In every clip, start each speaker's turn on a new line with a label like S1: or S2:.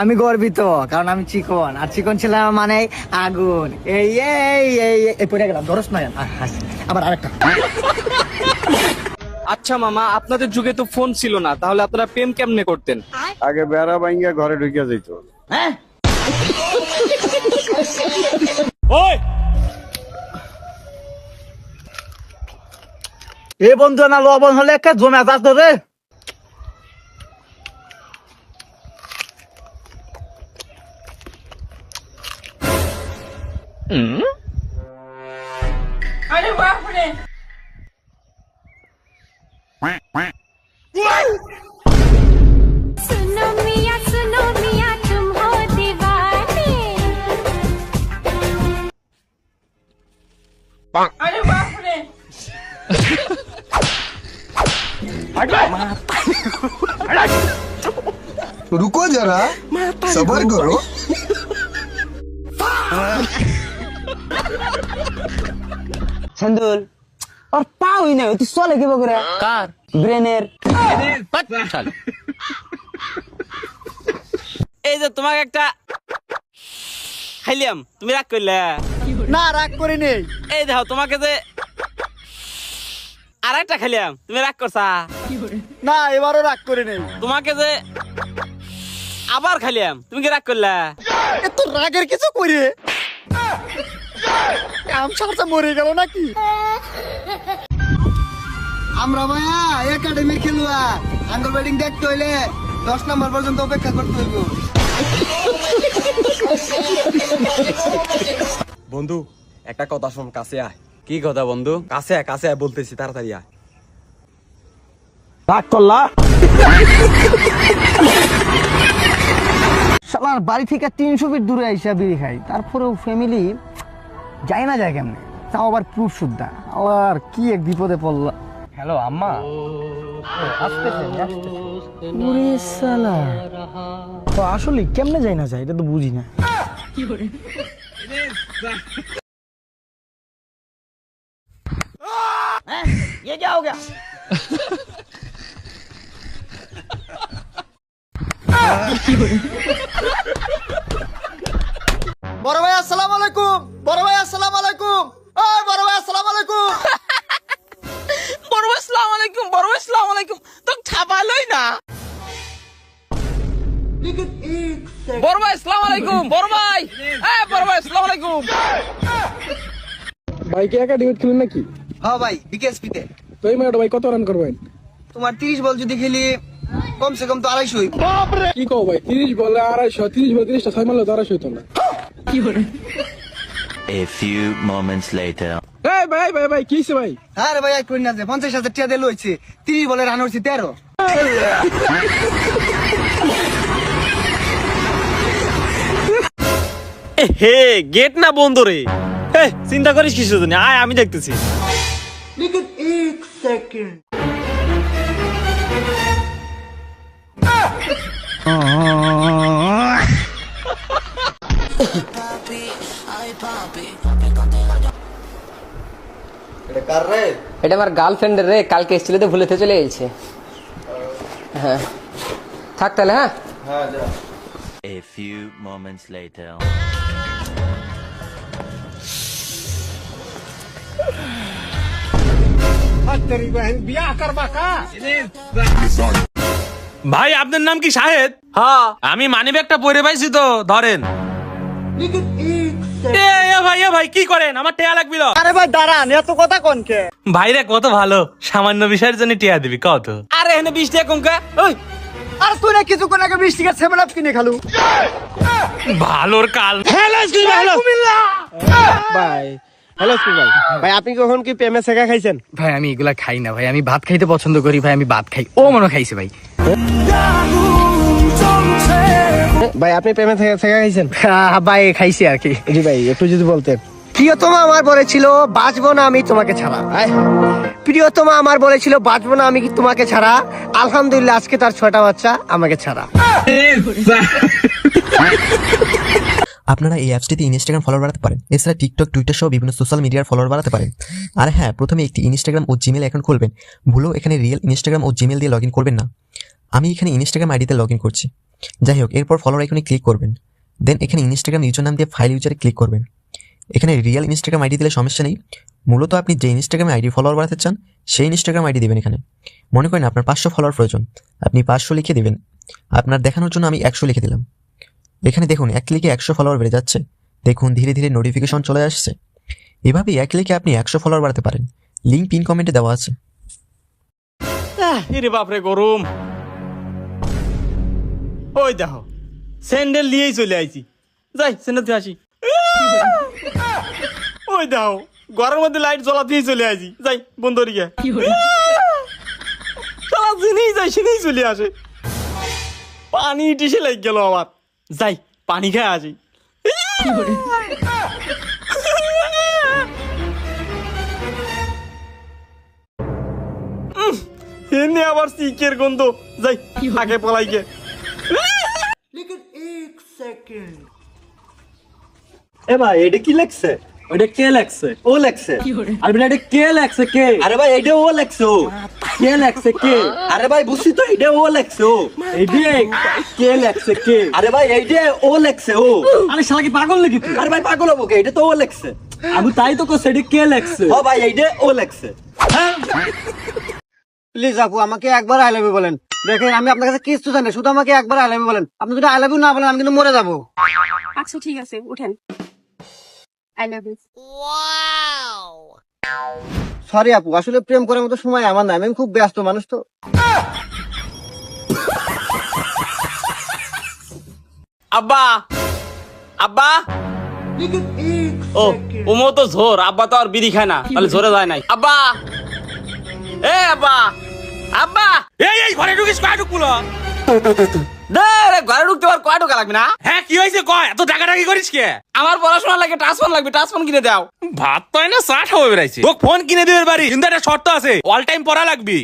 S1: আমি গর্বিত, কারণ আমি চিকন, আর চিকন ছিলাম মানে আগুন। এই এই এই এই পড়ে গেলাম, ধরস না। আবার আরেকটা।
S2: আচ্ছা মামা, আপনাদের যুগে তো ফোন ছিল না, তাহলে আপনারা প্রেম কেমনে করতেন?
S3: আগে বেড়া ভাঙ্গা ঘরে ঢুকিয়া যাইতো।
S1: হ্যাঁ, এ বন্ধু না লবণ হলে একটা জমে যাস রে।
S4: अरे बाप रे।
S5: सुनो मियां तुम हो दीवाने।
S4: अरे बाप रे।
S6: रुको जरा, सबर करो।
S1: সন্দুল আর পাওই না, তুই চলে কি বকরে কার ব্রেনের।
S2: এই যে তোমাকে একটা খাইলাম, তুমি রাগ করলে?
S1: না, রাগ করি নেই।
S2: এই দেখো তোমাকে যে আর একটা খাইলাম, তুমি রাগ করছা?
S1: না, এবারও রাগ করি নেই।
S2: তোমাকে যে আবার খাইলাম, তুমি কি রাগ করলে?
S1: এত রাগের কিছু করি কাম সারতে মরে গেল নাকি? আমরা ভাইয়া একাডেমি খেলোয়াড়, আন্ডার ব্যাটিং দেখতে হইলে 10 নম্বর পর্যন্ত অপেক্ষা করতে হইব।
S7: বন্ধু একটা কথা শোন, কাছে আয়।
S2: কি কথা বন্ধু?
S7: কাছে আয়, কাছে আয় বলতেছি, তাড়াতাড়ি আয়।
S2: রাগ করলা?
S1: শালার বাড়ি থেকে 300 ফিট দূরে আইসা বিড়ি খাই, তারপরেও ফ্যামিলি যায় না যায় কেমনে, তাও আবার প্রুফ শুদ্ধা। আর কি এক বিপদে পড়ল।
S2: হ্যালো আম্মা।
S1: আসলে কেমনে যায় না যায় এটা তো বুঝি না। ये क्या हो गया? বড় ভাই আসসালামু আলাইকুম। বড় ভাই আসসালামু আলাইকুম। ওই বড় ভাই আসসালামু আলাইকুম।
S2: বড় ভাই আসসালামু আলাইকুম। বড় ভাই আসসালামু আলাইকুম। তো ছাপালই না। বড় ভাই আসসালামু আলাইকুম। বড় ভাই, এই বড় ভাই আসসালামু আলাইকুম।
S8: ভাই কি একাডেমি খেলেন নাকি?
S1: হ্যাঁ ভাই, বিকেএসপি তে।
S8: তো এই ম্যাডাম ভাই কত রান করবেন?
S1: তোমার 30 বল যদি খেলি কমসে কম তো 250 হইব।
S8: কি কও ভাই, 30 বলে 250, 30 বলে 30টা 6 মারলে তো 250 হইতো না।
S9: A few moments later.
S8: এই ভাই ভাই ভাই কি হইছে ভাই?
S1: আরে ভাই কই না যে 50,000 টাকা দিল হইছে, 30 বলে রান হইছে 13।
S2: হে গেট না বন্ধ রে। চিন্তা করিস কিছু জন্য, আয় আমি দেখতেছি।
S10: এটা আমার গার্লফ্রেন্ডের রে, কালকে এসেছিল তো ভুলেতে চলে গেছে। হ্যাঁ থাক তাহলে। হ্যাঁ
S9: A few moments later.
S2: ভাই আপনার নাম কি শাহেদ? হ্যাঁ। আমি মানিব্যাগটা পরে পাইছি তো, ধরেন। ভাই ভাই কি করেন, আমার টেয়া লাগবিল।
S1: আরে ভাই দাঁড়ান, এত কথা কোন কে?
S2: ভাই রে কত ভালো, সামান্য বিষয়ের জন্য টিয়া দিবি কত? আরে এখানে 20 টাকা কমকা। ওই
S1: আর তুই না কিছুক্ষণ আগে 20 টাকা 7 আপ কিনে খালু।
S2: ভালোর কাল।
S8: ভাই হ্যালো স্কুল ভাই, ভাই আপনি কখন কি প্রেমে শেখা খাইছেন?
S10: ভাই আমি এগুলা খাই না ভাই, আমি ভাত খাইতে পছন্দ করি ভাই, আমি ভাত খাই। ও মনে খাইছে ভাই।
S8: ভাই আপনি প্রেমে শেখা খাইছেন?
S10: ভাই খাইছি আর কি।
S8: জি ভাই একটু যদি বলতেন।
S1: প্রিয়তমা আমার বলেছিল বাঁচবো না আমি তোমাকে ছাড়া। প্রিয়তমা আমার বলেছিল বাঁচবো না আমি তোমাকে ছাড়া। আলহামদুলিল্লাহ আজকে তার 6টা বাচ্চা আমাকে ছাড়া।
S11: আপনারা এই অ্যাপসটিতে ইনস্টাগ্রাম ফলোয়ার বাড়াতে পারেন, এছাড়া টিকটক, টুইটার সহ বিভিন্ন সোশ্যাল মিডিয়ার ফলোয়ার বাড়াতে পারেন। আর হ্যাঁ, প্রথমে একটি ইনস্টাগ্রাম ও জিমেল অ্যাকাউন্ট খুলবেন। ভুলেও এখানে রিয়েল ইনস্টাগ্রাম ও জিমেল দিয়ে লগ ইন করবেন না। আমি এখানে ইনস্টাগ্রাম আইডিতে লগ ইন করছি। যাই হোক, এরপর ফলোয়ার আইকনে ক্লিক করবেন। দেন এখানে ইনস্টাগ্রাম ইউজার নাম দিয়ে ফাইল ইউজারে ক্লিক করবেন। এখানে রিয়েল ইনস্টাগ্রাম আইডি দিলে সমস্যা নেই। মূলত আপনি যে ইনস্টাগ্রামে আইডি ফলোয়ার বাড়াতে চান সেই ইনস্টাগ্রাম আইডি দেবেন। এখানে মনে করেন আপনার 500 ফলোয়ার প্রয়োজন, আপনি 500 লিখে দেবেন। আপনার দেখানোর জন্য আমি 100 লিখে দিলাম। এখানে দেখুন এক ক্লিকে 100 ফলোয়ার বেড়ে যাচ্ছে। দেখুন ধীরে ধীরে নোটিফিকেশন চলে আসছে। এভাবেই এক ক্লিকে আপনি 100 ফলোয়ার বাড়াতে পারেন। লিঙ্ক পিন কমেন্টে দেওয়া আছে।
S12: এরে বাপরে গরম। ওই দেখো স্যান্ডেল নিয়েই চলে আইছি, যাই স্যান্ডেল দিয়ে আসি। ওই দেখো ঘরের মধ্যে লাইট জ্বলা দিয়ে চলে আইছি, যাই বন্ধ রিয়া সারা দিনেই যাই সিনেই চলে আসে। পানি টিসে লাগ গেল আমার, যাই পানি খেয়ে আসি। এনে আবার সিকের গন্ধ, যাই আগে পলাই গে।
S1: এ ভাই এটা কি লাগছে?
S12: ওইটা কে লাগছে?
S1: ও লাগছে।
S12: আরে এটা কে লাগছে? কে?
S1: আরে ভাই এটা ও লাগছে।
S12: কে লাগছে? কে?
S1: আরে ভাই বুঝছি তো এটা ও লাগছে।
S12: এইটা কে লাগছে? কে?
S1: আরে ভাই এইটা ও লাগছে।
S12: আরে শালা কি পাগল নাকি তুই?
S1: আরে ভাই পাগল হবো কে? এটা তো ও লাগছে।
S12: আমি তাই তো কইছি এটা কে লাগছে।
S1: ও ভাই এইটা ও লাগছে। প্লিজ আপু আমাকে একবার আই লাভ ইউ বলেন। দেখেন আমি আপনার কাছে কিছু জানি, শুধু আমাকে একবার আই লাভ ইউ বলেন। আপনি যদি আই লাভ ইউ না বলেন আমি কিন্তু মরে যাবো।
S5: আচ্ছা ঠিক আছে, উঠেন। I love you.
S1: সরি আপু, আসলে প্রেম করার মতো সময় আমার নাই, আমি খুব ব্যস্ত মানুষ তো।
S12: আব্বা আব্বা ও ওমো তো ঝোর, আব্বা তো আর বিড়ি খায় না, তাহলে ঝোরে যায় নাই। আব্বা এ আব্বা আব্বা এই ঘরে ঢুকিস কয় ঢুকলো? রে ঘরে ঢুকতে আর কয় ঢোকা লাগবে না? হ্যাঁ কি হয়েছে কয়? এত টাকাটাকি করিস কে? আমার পড়াশোনা লাগে, ট্রান্সফার লাগবে, ট্রান্সফার কিনে দাও। ভাত তো না চাট হবে বেরাইছে, তোকে ফোন কিনে দিবে বাড়ি, কিন্তু একটা শর্ত আছে, অল টাইম পড়া লাগবে।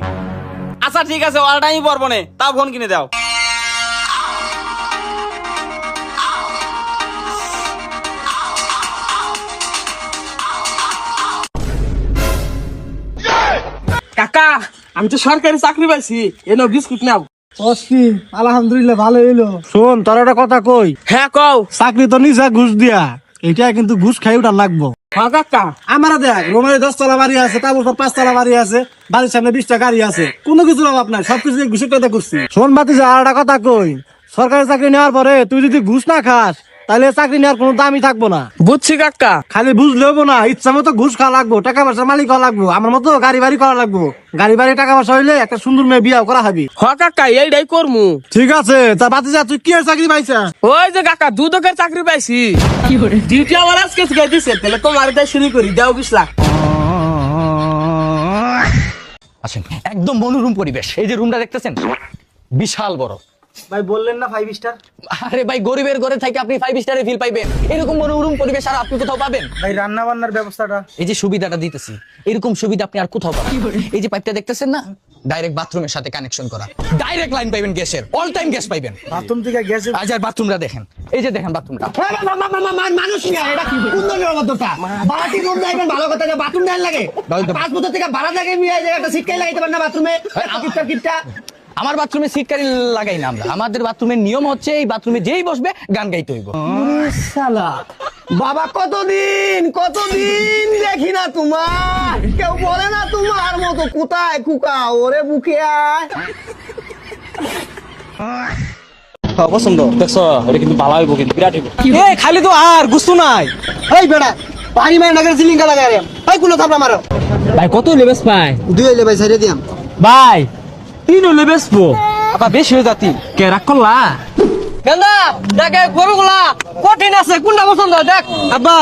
S12: আচ্ছা ঠিক আছে, অল টাইমই পড়বো না, তাও ফোন কিনে দাও। কাকা আমি তো সরকারি চাকরি পাইছি, এনো বিস্কুট নাও।
S1: আলহামদুলিল্লাহ ভালো হইলো। শোন তোর একটা কথা কই।
S12: হ্যাঁ কও।
S1: চাকরি তো নিজা ঘুষ দিয়া, এটা কিন্তু ঘুষ খাই ওটা লাগবো।
S12: হ্যাঁ কাকা।
S1: আমার দেখ রোমারে 10 তলা বাড়ি আছে, তারপর 5 তলা বাড়ি আছে, বাড়ির সামনে 20টা গাড়ি আছে, কোনো কিছুর অভাব নাই, সবকিছু ঘুষের টাকা করছি। শোন বাতি আর একটা কথা কই, সরকারি চাকরি নেওয়ার পরে তুই যদি ঘুষ না খাস তাহলে চাকরি নেওয়ার কোনো দামই থাকবো না।
S12: বুঝছি কাকা।
S1: খালি বুঝলে হবো না, ইচ্ছা মতো ঘুষ খাওয়া লাগবো, টাকা পয়সার মালিক হওয়া লাগবো, আমার মতো গাড়ি বাড়ি করা লাগবো। গাড়ি বাড়ি টাকা পয়সা হইলে একটা সুন্দর মেয়ে বিয়ে করা হবে।
S12: হ্যাঁ কাকা এইটাই করমু।
S1: ঠিক আছে, তা বাতি যা, তুই কি চাকরি পাইছা?
S12: ওই যে কাকা দুদকের চাকরি পাইছি। ডিউটি আমার আজকে শিখাই দিছে, তাহলে তোমার এটা শুরু করি, দাও 20 লাখ।
S10: আসেন, একদম মনোরম পরিবেশ। এই যে রুমটা দেখতেছেন বিশাল বড়।
S1: ভাই বললেন না 5 স্টার?
S10: আরে ভাই গরিবের ঘরে থেকে আপনি 5 স্টারে ফিল পাইবেন, এরকম মনোরম পরিবেশ আর আপনি কোথাও পাবেন?
S1: ভাই রান্না বান্নার ব্যবস্থাটা?
S10: এই যে সুবিধাটা দিতেছি, এরকম সুবিধা আপনি আর কোথাও পাবেন। এই যে পাইপটা দেখতেছেন না, ডাইরেক্ট বাথরুমের সাথে কানেকশন করা, ডাইরেক্ট লাইন পাইবেন গ্যাসের, অল টাইম গ্যাস পাইবেন।
S1: বাথরুম থেকে গ্যাস?
S10: আজ আর বাথরুমটা দেখেন, এই যে দেখেন বাথরুমটা।
S1: মানুষ না এটা কি সুন্দর অবস্থা। বাড়ি রুম যাইবেন ভালো কথা, বাথরুম দেন লাগে 5 বছর থেকে ভাড়া লাগে মিয়া, এই জায়গাটা সিটকাই লাগাইতে পারেন না বাথরুমে। কিপটা
S10: আমার বাথরুমে সিট কারি লাগাই না আমরা, আমাদের বাথরুমের নিয়ম হচ্ছে এই বাথরুমে যেই বসবে গান গাইতে হইব।
S1: শালা বাবা, কতদিন দেখি না তোমার, কেউ বলে না তোমার মতো কোথায় কুকা ওরে বুকে আয়।
S12: পছন্দ দেখছো, এটা কিন্তু ভালো হইব, কিন্তু বিরাট হইব।
S1: এই খালি তো আর গুস্তু নাই। এই বেটা পানি মার নাগের সিলিংকা লাগাই রে। এই কুলো থাপড়া মারো।
S12: ভাই কত লেবেস পাই?
S1: 2 হইলে ভাই ছাইরে দিয়াম।
S12: ভাই 3 হইলে বেসবো, আবার বেশি হয়ে যাতি কে রাগ করলা?
S10: গেন্দা দেখে গরুগুলা কঠিন আছে, কোনটা পছন্দ দেখ।
S12: আব্বা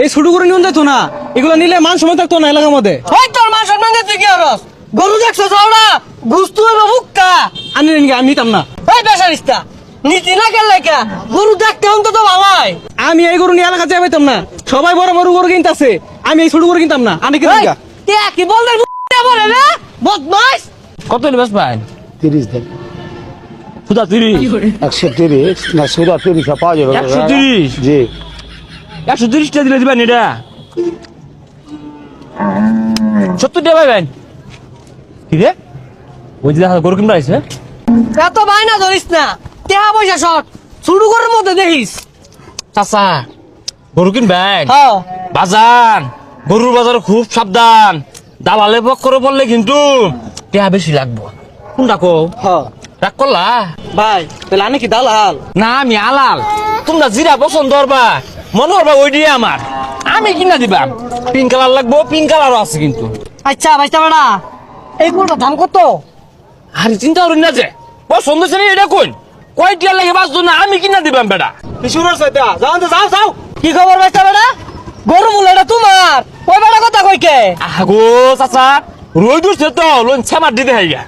S12: এই ছোট করে নিয়ে যাইতো না, এগুলো নিলে মান সময় থাকতো না এলাকার মধ্যে।
S10: ওই তোর মান সম্মান দিতে কি হরস? গরু দেখছো যাওড়া, গুস্তু হলো মুক্কা।
S12: আমি নিতাম না।
S10: এই বেসারিস্তা নীতি না গেল লেখা, গরু দেখতে অন্তত ভালাই।
S12: আমি এই গরু নিয়ে এলাকা যাইতাম না, সবাই বড় বড় গরু কিনতাছে, আমি এই ছোট গরু কিনতাম না। আনি কি
S10: কি বলদের বলে রে বদমাইশ।
S12: কত লেবেস পাই?
S3: 30 দেন।
S12: সুদা 30?
S3: 130 না সুদা 30 পাওয়া যাবে?
S12: 130?
S3: জি
S12: 130 টা দিলে দিবেন এটা? 70 টাকা পাইবেন। কি রে ওই যে গরু কিনবা আইছে?
S10: এত বাইনা ধরিস না, টেহা পয়সা শট শুরু করার মধ্যে দেখিস
S12: চাচা গরু কিনবেন
S10: হ্যাঁ
S12: বাজান গরুর বাজারে খুব সাবধান দালালে পক্করে পড়লে কিন্তু টেহা বেশি লাগবো কোনটা কো
S10: হ্যাঁ
S12: রাগ করলা
S10: ভাই তাহলে আমি কি দালাল
S12: না আমি আলাল তোমরা জিরা পছন্দ করবা মনে করবা ওই দিয়ে আমার আমি কিনা দিবাম পিঙ্ক কালার লাগবো পিঙ্ক কালারও আছে কিন্তু
S10: আচ্ছা ভাইস্তা বেড়া এই গরুটার দাম কত
S12: আরে চিন্তা করুন না যে পছন্দ ছিল এটা কোন কয় টিয়া লাগে বাঁচতো না আমি কিনা দিবাম বেটা
S1: যাও তো যাও যাও
S10: কি খবর ভাইস্তা বেড়া গরু মূল্যটা তোমার ওই বেড়া কথা কই কে
S12: আগো চাচা রোদ উঠছে তো লোন ছামার দিতে হাইগা